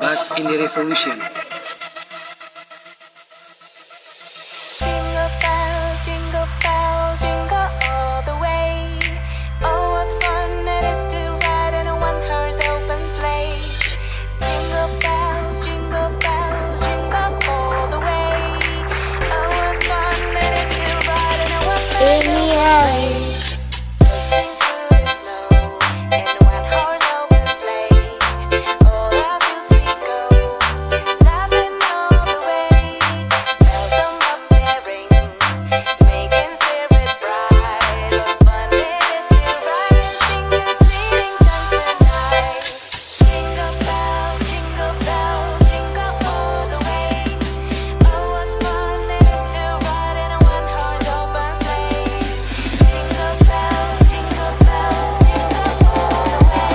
Bass in the Revolution. Jingle bells, jingle all the way. Oh, what fun it is to ride in a one-horse open sleigh. Jingle bells, jingle all the way. Oh, what fun it is to ride in a one-horse open sleigh. Pushing through the snow in a one-horse open sleigh. All our fields we go, laughing all the way. Bells on up there ring, making spirits bright. What fun it is to ride and sing this leading song tonight. Jingle bells, jingle all the way. Oh, what fun it is to ride in a one-horse open sleigh. Jingle bells, jingle all the way.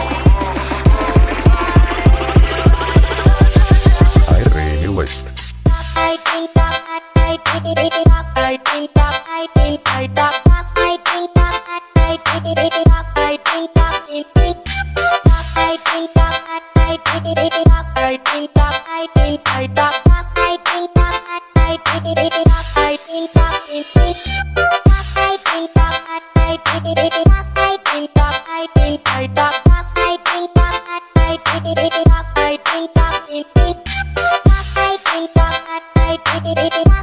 Irene West. I